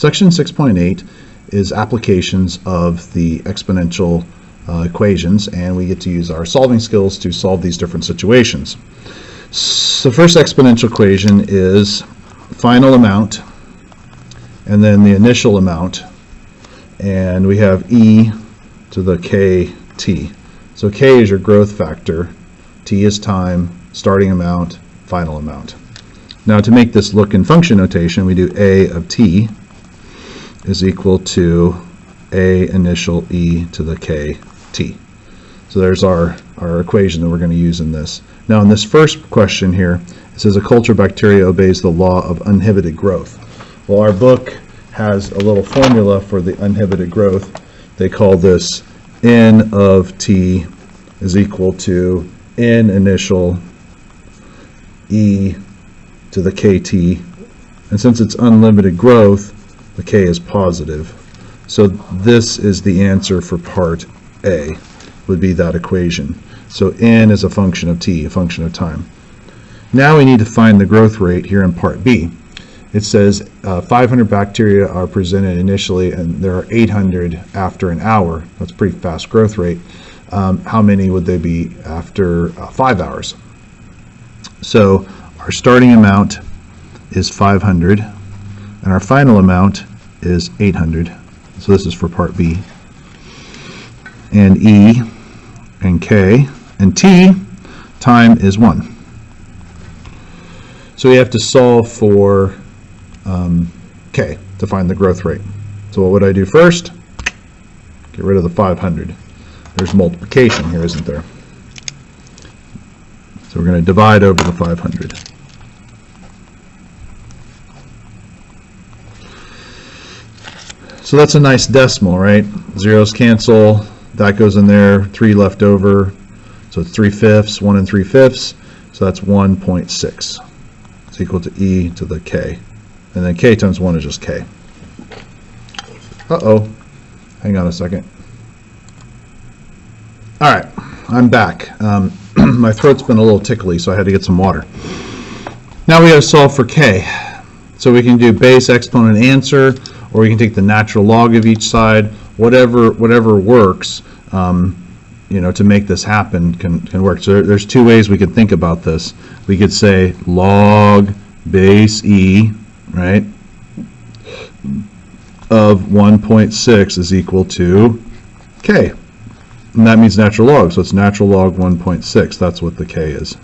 Section 6.8 is applications of the exponential equations, and we get to use our solving skills to solve these different situations. So the first exponential equation is final amount and then the initial amount, and we have e to the kt. So k is your growth factor, t is time, starting amount, final amount. Now to make this look in function notation, we do a of t is equal to a initial e to the kt. So there's our equation that we're going to use in this. Now in this first question here, it says a culture bacteria obeys the law of uninhibited growth. Well, our book has a little formula for the uninhibited growth. They call this n of t is equal to n initial e to the kt. And since it's unlimited growth, the k is positive. So this is the answer for part A, would be that equation. So n is a function of t, a function of time. Now we need to find the growth rate here in part B. It says 500 bacteria are presented initially and there are 800 after an hour. That's a pretty fast growth rate. How many would they be after 5 hours? So our starting amount is 500 and our final amount is 800. So this is for part B. And E and K and T, time is 1. So we have to solve for K to find the growth rate. So what would I do first? Get rid of the 500. There's multiplication here, isn't there? So we're going to divide over the 500. So that's a nice decimal, right? Zeros cancel, that goes in there, 3 left over. So it's 3/5, 1 3/5. So that's 1.6. It's equal to e to the k. And then k times 1 is just k. Uh-oh. Hang on a second. All right, I'm back. My throat's been a little tickly, so I had to get some water. Now we got to solve for k. So we can do base, exponent, answer, or we can take the natural log of each side. Whatever works, to make this happen can work. So there's two ways we could think about this. We could say log base e, right, of 1.6 is equal to k. And that means natural log, so it's natural log 1.6. That's what the k is.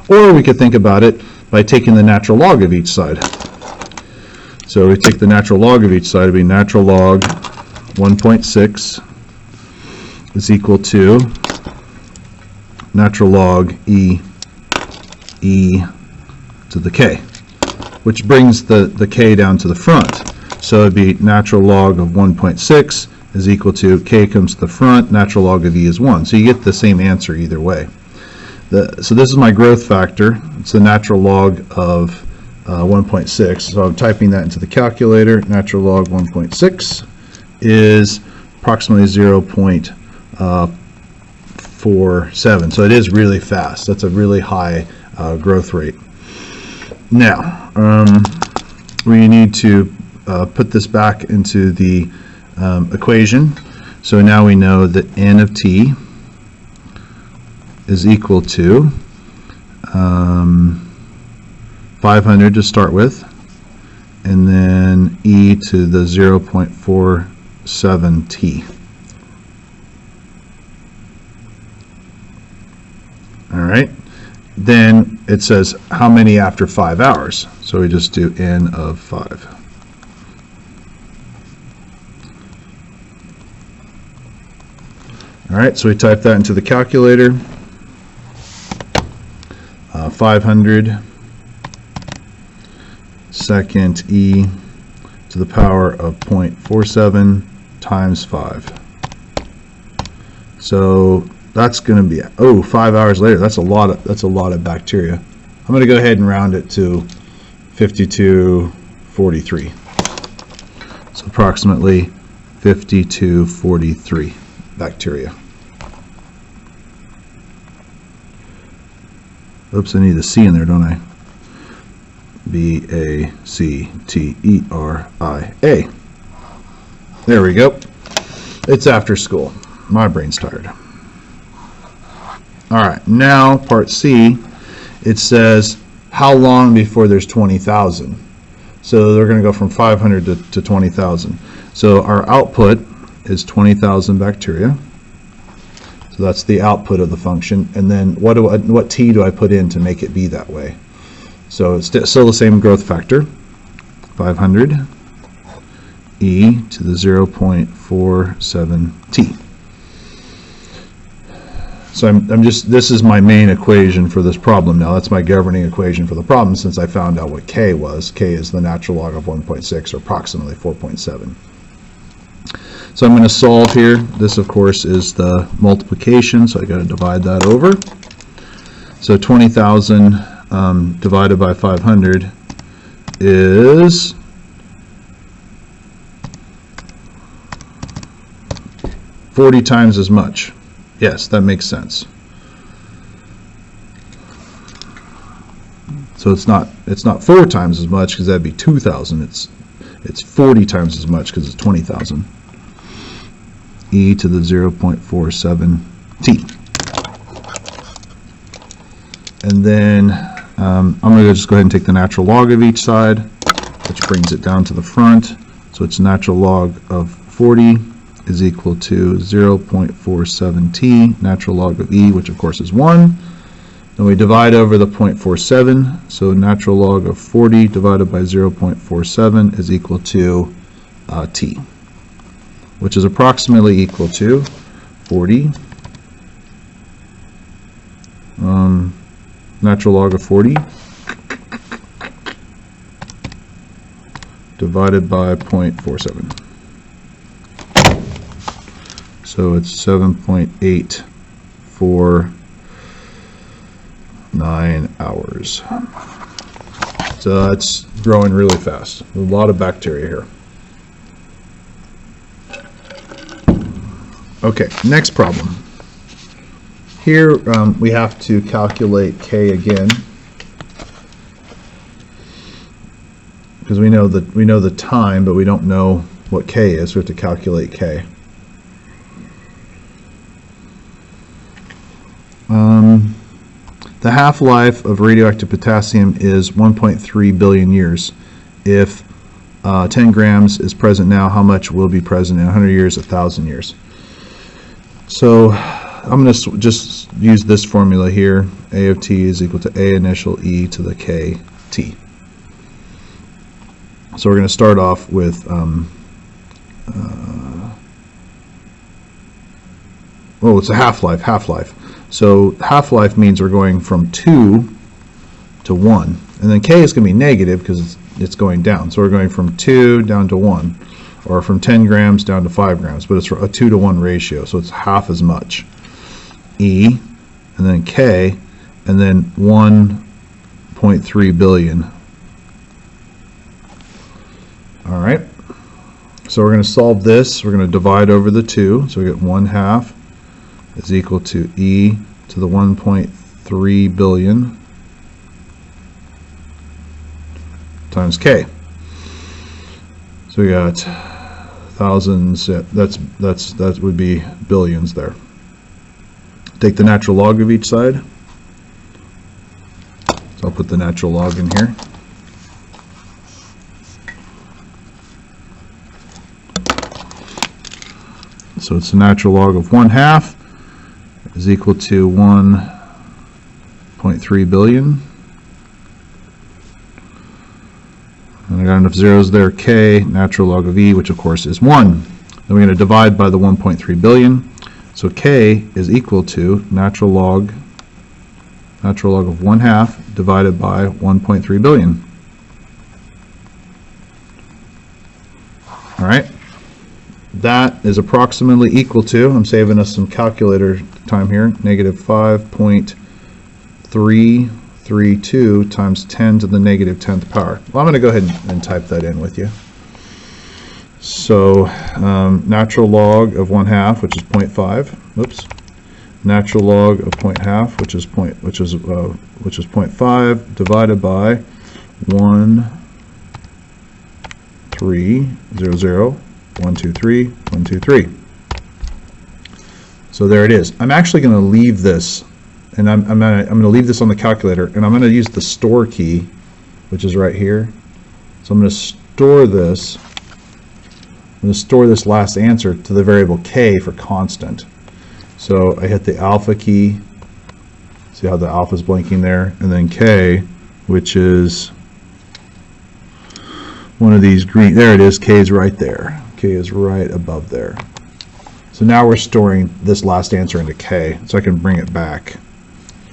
Or we could think about it by taking the natural log of each side. So we take the natural log of each side, it would be natural log 1.6 is equal to natural log e to the k, which brings the k down to the front. So it would be natural log of 1.6 is equal to k comes to the front, natural log of e is 1. So you get the same answer either way. So this is my growth factor. It's the natural log of 1.6. So I'm typing that into the calculator. Natural log 1.6 is approximately 0.47. So it is really fast. That's a really high growth rate. Now, we need to put this back into the equation. So now we know that n of t is equal to 500 to start with, and then e to the 0.47 t. All right. Then it says how many after 5 hours. So we just do n of 5. All right, so we type that into the calculator. 500 second e to the power of 0.47 times 5. So that's going to be 5 hours later. That's a lot of bacteria. I'm going to go ahead and round it to 5243. So approximately 5243 bacteria. Oops, I need a C in there, don't I? B-A-C-T-E-R-I-A. There we go. It's after school. My brain's tired. All right, now part C, it says how long before there's 20,000. So they're going to go from 500 to 20,000. So our output is 20,000 bacteria. So that's the output of the function. And then what t do I put in to make it be that way? So it's still the same growth factor, 500 e to the 0.47 t. So this is my main equation for this problem now. That's my governing equation for the problem since I found out what k was. K is the natural log of 1.6 or approximately 4.7. So I'm going to solve here. This of course is the multiplication, so I got to divide that over. So 20,000 divided by 500 is 40 times as much. Yes, that makes sense. So it's not 4 times as much because that'd be 2,000. It's 40 times as much because it's 20,000. E to the 0.47 t. And then I'm going to just go ahead and take the natural log of each side, which brings it down to the front. So it's natural log of 40 is equal to 0.47 t, natural log of e, which of course is 1. Then we divide over the 0.47, so natural log of 40 divided by 0.47 is equal to t, which is approximately equal to 40 natural log of 40 divided by 0.47. So it's 7.849 hours. So that's growing really fast. A lot of bacteria here. Okay, next problem. Here we have to calculate K again because we know the time, but we don't know what K is. So we have to calculate K. The half-life of radioactive potassium is 1.3 billion years. If 10 grams is present now, how much will be present in 100 years, 1,000 years? So I'm going to just use this formula here. A of t is equal to A initial E to the K t. So we're going to start off with it's a half-life. So half-life means we're going from 2 to 1. And then K is going to be negative because it's going down. So we're going from 2 down to 1, or from 10 grams down to 5 grams. But it's a 2 to 1 ratio, so it's half as much. E, and then K, and then 1.3 billion. All right. So we're going to solve this. We're going to divide over the 2. So we get 1/2 is equal to E to the 1.3 billion times K. So we got thousands. That would be billions there. Take the natural log of each side. So I'll put the natural log in here. So it's the natural log of 1/2 is equal to 1.3 billion. And I got enough zeros there. K, natural log of E, which of course is 1. Then we're going to divide by the 1.3 billion. So K is equal to natural log of 1/2 divided by 1.3 billion. All right. That is approximately equal to, I'm saving us some calculator time here, negative 5.332 times 10 to the negative 10th power. Well, I'm going to go ahead and type that in with you. So natural log of 1/2, which is 0.5. Oops. Natural log of 0.5, which is 0.5, divided by 1, 3, 0, 0, 1, 2, 3, 1, 2, 3. So there it is. I'm actually going to leave this, and I'm going to leave this on the calculator, and I'm going to use the store key, which is right here. So I'm going to store this. I'm going to store this last answer to the variable k for constant. So I hit the alpha key. See how the alpha is blinking there, and then k, which is one of these green. There it is. K is right there. K is right above there. So now we're storing this last answer into k, so I can bring it back.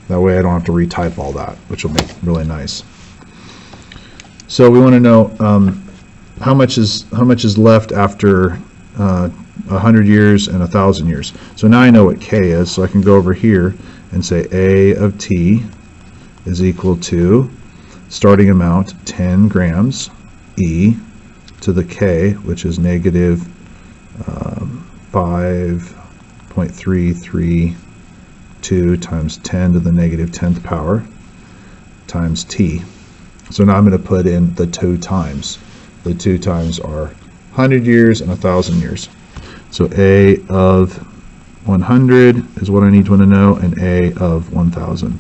That way I don't have to retype all that, which will make it really nice. So we want to know how much is left after 100 years and 1,000 years. So now I know what k is, so I can go over here and say a of t is equal to starting amount 10 grams e to the k, which is negative 5.332 times 10 to the negative 10th power times t. So now I'm going to put in the 2 times. The 2 times are 100 years and 1,000 years. So a of 100 is what I need to know, and a of 1,000.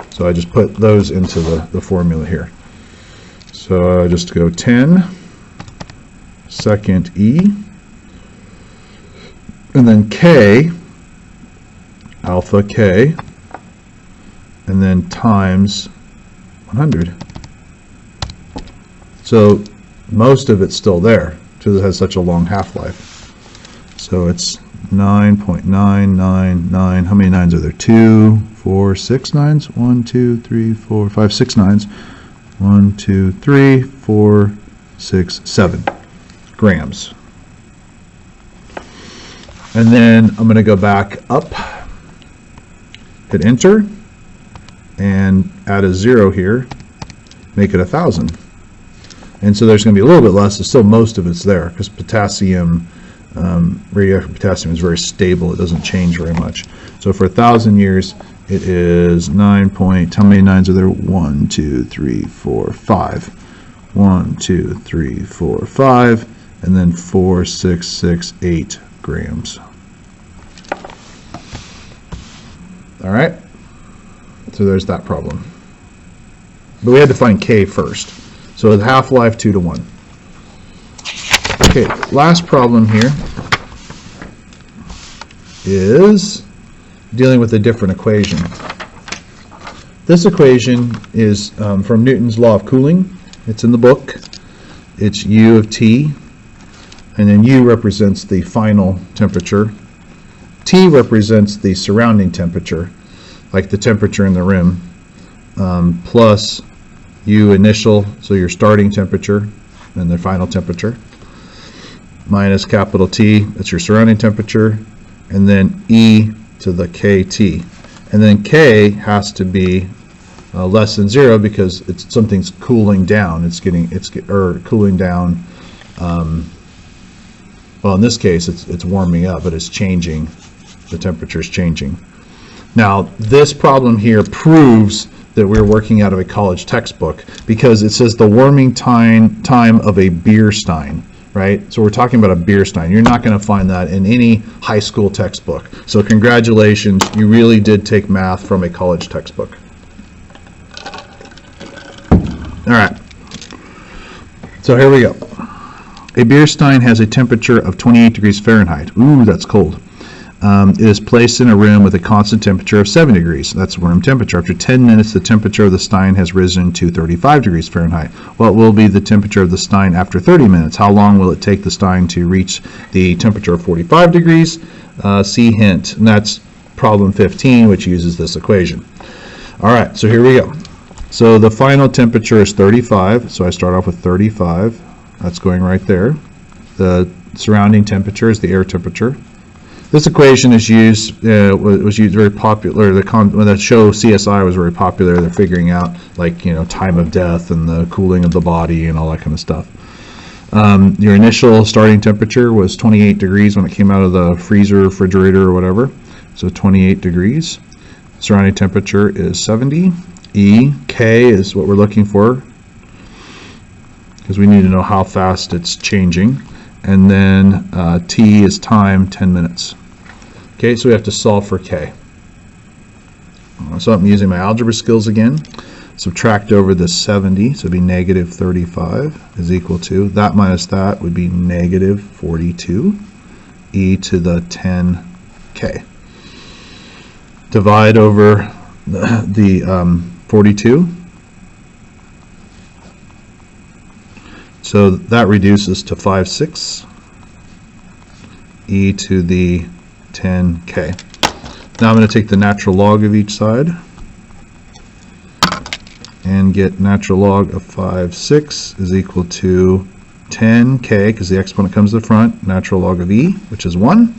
So I just put those into the formula here. So I just go 10 second e, and then k, alpha k, and then times 100. So most of it's still there because it has such a long half-life. So it's 9.999. How many nines are there? 2, 4, 6 nines. 1, 2, 3, 4, 5, 6 nines. 1, 2, 3, 4, 6, 7 grams. And then I'm going to go back up, hit enter, and add a 0 here, make it 1,000. And so there's going to be a little bit less, but still most of it's there because potassium, radioactive potassium is very stable. It doesn't change very much. So for 1,000 years, it is 9 point, how many nines are there? 1, 2, 3, 4, 5. 1, 2, 3, 4, 5, and then 4, 6, 6, 8 grams. All right, so there's that problem. But we had to find K first. So the half-life 2 to 1. Okay, last problem here is dealing with a different equation. This equation is from Newton's law of cooling. It's in the book. It's U of T, and then U represents the final temperature. T represents the surrounding temperature, like the temperature in the room, plus U initial, so your starting temperature, and the final temperature, minus capital T, that's your surrounding temperature, and then E to the KT. And then K has to be less than 0 because it's something's cooling down. It's cooling down. Well, in this case, it's warming up, but it's changing. The temperature is changing. Now, this problem here proves that we're working out of a college textbook because it says the warming time of a beer stein, right? So we're talking about a beer stein. You're not going to find that in any high school textbook. So congratulations, you really did take math from a college textbook. All right, so here we go. A beer stein has a temperature of 28 degrees Fahrenheit. Ooh, that's cold. It is placed in a room with a constant temperature of 7 degrees. That's room temperature. After 10 minutes, the temperature of the stein has risen to 35 degrees Fahrenheit. What will be the temperature of the stein after 30 minutes? How long will it take the stein to reach the temperature of 45 degrees? See hint. And that's problem 15, which uses this equation. All right, so here we go. So the final temperature is 35. So I start off with 35. That's going right there. The surrounding temperature is the air temperature. This equation is used, was used very popular. When the show CSI was very popular, they're figuring out, like, time of death and the cooling of the body and all that kind of stuff. Your initial starting temperature was 28 degrees when it came out of the freezer, refrigerator, or whatever. So 28 degrees. Surrounding temperature is 70. E. K is what we're looking for, because we need to know how fast it's changing. And then T is time, 10 minutes. Okay, so we have to solve for K. So I'm using my algebra skills again. Subtract over the 70, so it'd be negative 35 is equal to, that minus that would be negative 42, e to the 10k. Divide over the 42. So that reduces to 5/6, e to the 10k. Now I'm going to take the natural log of each side and get natural log of 5/6 is equal to 10k, because the exponent comes to the front, natural log of e, which is 1,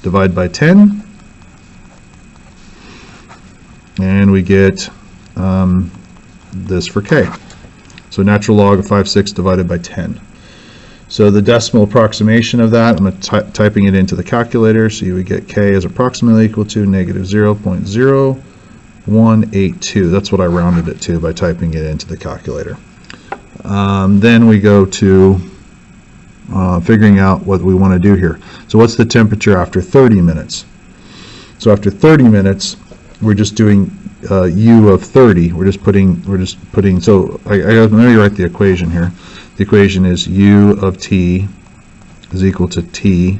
divide by 10, and we get this for k. So natural log of 5/6 divided by 10. So the decimal approximation of that, I'm typing it into the calculator, so you would get k is approximately equal to negative 0.0182. That's what I rounded it to by typing it into the calculator. Then we go to figuring out what we want to do here. So what's the temperature after 30 minutes? So after 30 minutes, we're just doing u of 30. We're just putting. So let me write the equation here. The equation is u of t is equal to t,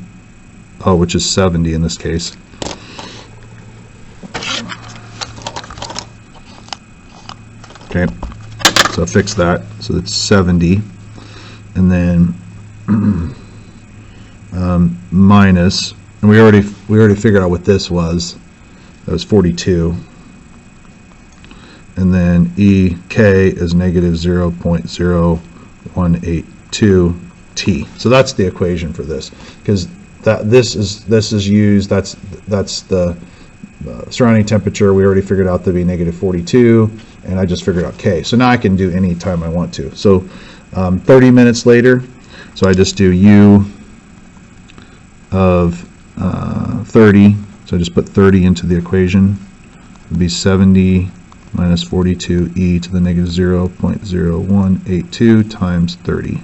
which is 70 in this case. Okay, so fix that. So that's 70, and then minus, and we already figured out what this was. That was 42. And then ek is negative 0.0182 t. So that's the equation for this, because this is used. That's the surrounding temperature. We already figured out to be negative 42, and I just figured out k. So now I can do any time I want to. So 30 minutes later, so I just do u of 30. So I just put 30 into the equation. It would be 70 minus 42 e to the negative 0.0182 times 30.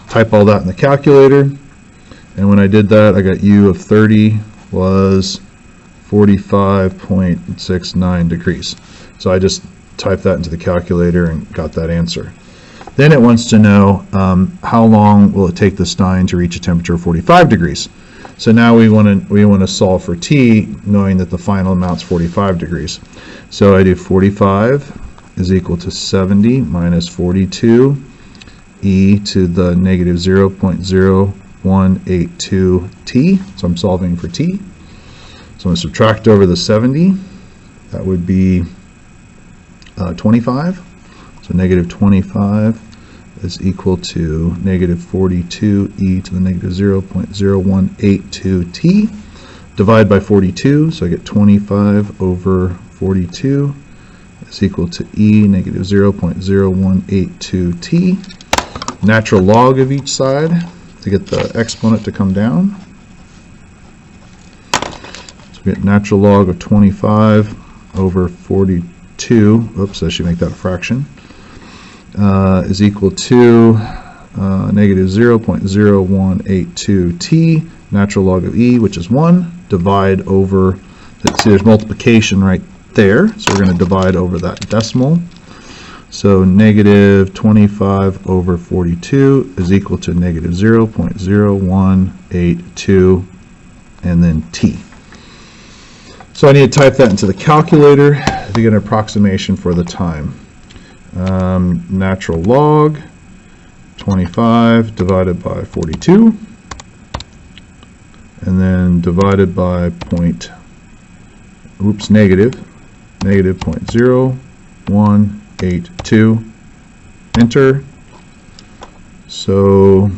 Type all that in the calculator, and when I did that, I got u of 30 was 45.69 degrees. So I just typed that into the calculator and got that answer. Then it wants to know how long will it take the stein to reach a temperature of 45 degrees. So now we want to solve for t, knowing that the final amount's 45 degrees. So I do 45 is equal to 70 minus 42 e to the negative 0.0182 t. So I'm solving for t. So I'm going to subtract over the 70. That would be 25. So negative 25 is equal to negative 42 e to the negative 0.0182 t. Divide by 42, so I get 25 over 42 is equal to e negative 0.0182 t. Natural log of each side to get the exponent to come down. So we get natural log of 25 over 42. Oops, I should make that a fraction. Is equal to negative 0.0182 t, natural log of e, which is 1, divide over, see there's multiplication right there, so we're going to divide over that decimal. So negative 25 over 42 is equal to negative 0.0182 and then t. So I need to type that into the calculator to get an approximation for the time. Natural log 25 divided by 42, and then divided by negative 0.0182, enter. So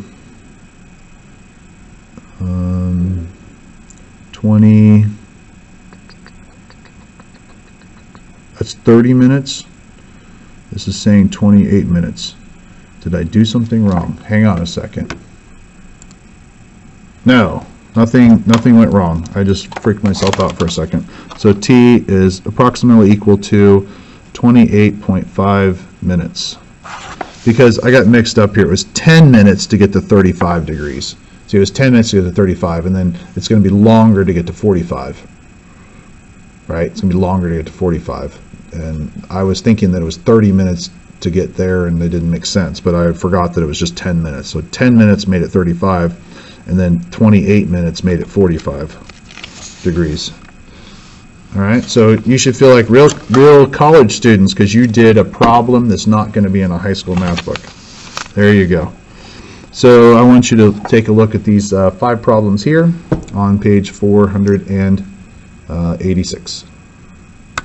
20, that's 30 minutes. This is saying 28 minutes. Did I do something wrong? Hang on a second. No, nothing went wrong. I just freaked myself out for a second. So t is approximately equal to 28.5 minutes. Because I got mixed up here. It was 10 minutes to get to 35 degrees. See, it was 10 minutes to get to 35, and then it's going to be longer to get to 45. Right? It's going to be longer to get to 45. And I was thinking that it was 30 minutes to get there, and it didn't make sense, but I forgot that it was just 10 minutes. So 10 minutes made it 35, and then 28 minutes made it 45 degrees. All right, so you should feel like real college students because you did a problem that's not going to be in a high school math book. There you go. So I want you to take a look at these 5 problems here on page 486.